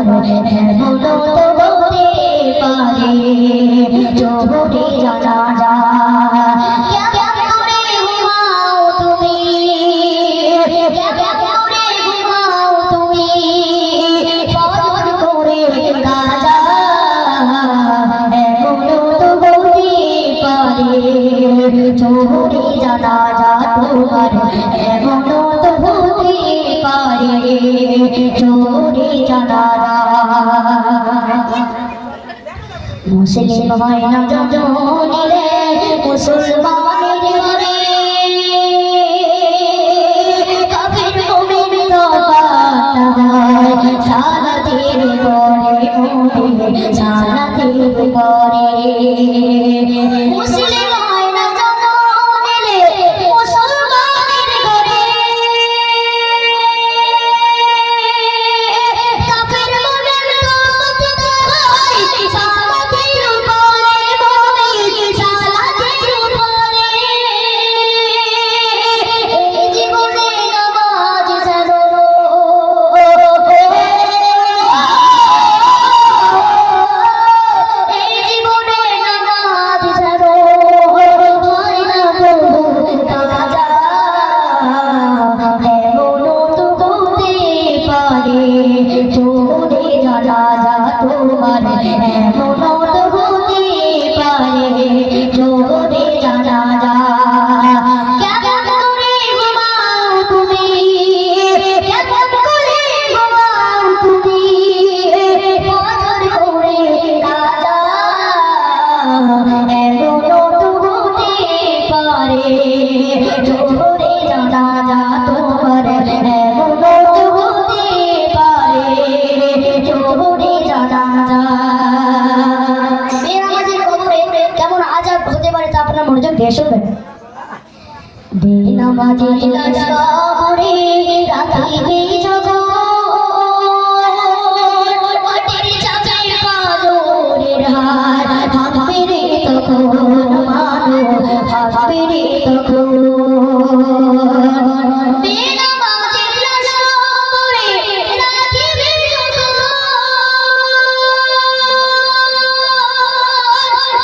এমন তো হতে পারে জোহরে জানাজা কেমন করে ঘুমাও তুমি কেমন করে ঘুমাও তুমি ফজর করে কাজা এমন তো হতে পারে জোহরে জানাজা তোমার এমন তো হতে পারে জোহরে জানাজা মুসলিম হয় না জননী রে মুসলমানের ঘরে কাফির মুমিন তো পাঠায় সালাতের পরে মুমিন সালাতের পরে মুসলিম হয় না জননী রে মুসলমানের ঘরে কাফির মুমিন তো পাঠায় সালাতের পরে মুমিন সালাতের পরে এই জীবনে নামাজ ছাড়ো এই জীবনে নামাজ ছাড়ো হয় না প্রভু কাজা এমন তো হতে পারে জোহরে জানাজা তোমার এমন তো হতে পারে জোহরে জানাজা কেমন করে ঘুমাও তুমি কেমন করে ঘুমাও তুমি ফজর করে কাজা এমন তো হতে পারে জোহরে জানাজা তোমার এমন তো হতে পারে জোহরে জানাজা বেনামাজির কবরে কেমন আযাব হতে পারে তা আপনারা মনোযোগ দিয়ে শুনবেন বেনামাজির লাশ কবরে রাখিবে যখন মাটির চাপে পাথরের হার ভাঙবে রে তখন মানো ভাঙবে রে তখন বেনামাজির লাশ কবরে রাখিবে যখন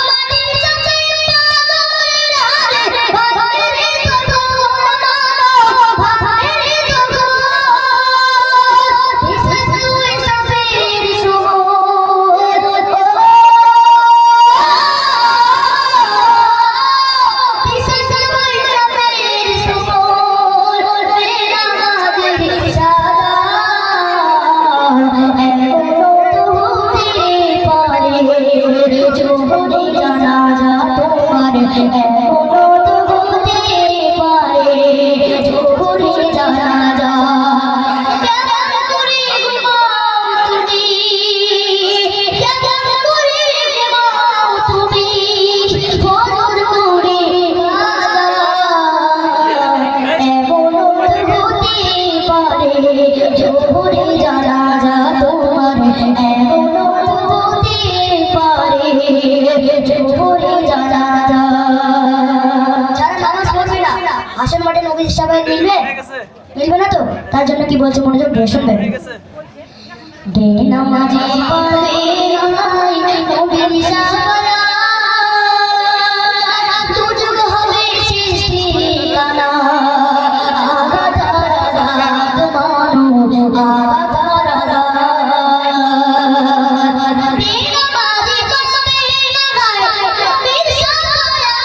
মাটির চাপে পাথরের হার ভাঙবে রে তখন মানো ভাঙবে রে তখন তুই চাপের সময় জোহরে জানাজা তোমার এমন তো হতে পারে জোহরে জানাজা কেমন করে ঘুমাও তুমি কেমন করে ঘুমাও তুমি ফজর করে কাজা এমন তো হতে পারে জোহরে জানাজা তোমার এমন তো হতে পারে জোহরে জানাজা যারা নামাজ পড়বে না হাসন মাঠে নবীর সাহাবায়ে মিলবে মিলবে না তো তার জন্য কি বলছে মনোযোগ দিয়ে শুনবেন বেনামাজি পাবে নাই নবীর সাহাবারা দুযুগ হবে সৃষ্টি কানা আগাধারাত মানো আগাধারাত বেনামাজি পাবে নাই নবীর সাহাবারা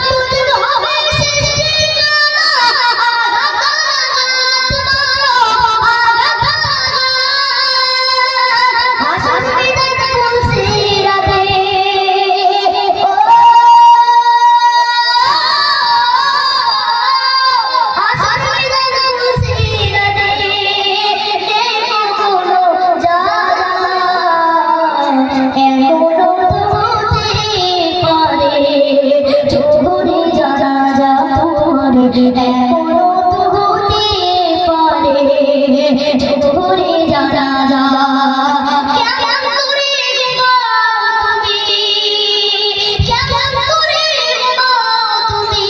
দুযুগ হবে সৃষ্টি কানা আগাধারাত মানো আগাধারাত হাসন বিদাত পুলসিরাতে হাসন বিদাত পুলসিরাতে দেখো কোনো জায়গা এমন তো হতে পারে জোহরে জানাজা তোমার এমন তো হতে পারে জোহরে জানাজা কেমন করে ঘুমাও তুমি কেমন করে ঘুমাও তুমি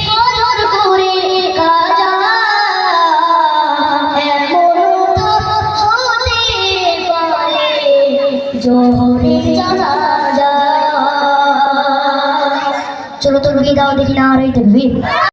ফজর করে কাজা এমন তো জোহরে জানাজা। চলো তো বিয়ে দাও দেখি না আর এই দেখবি।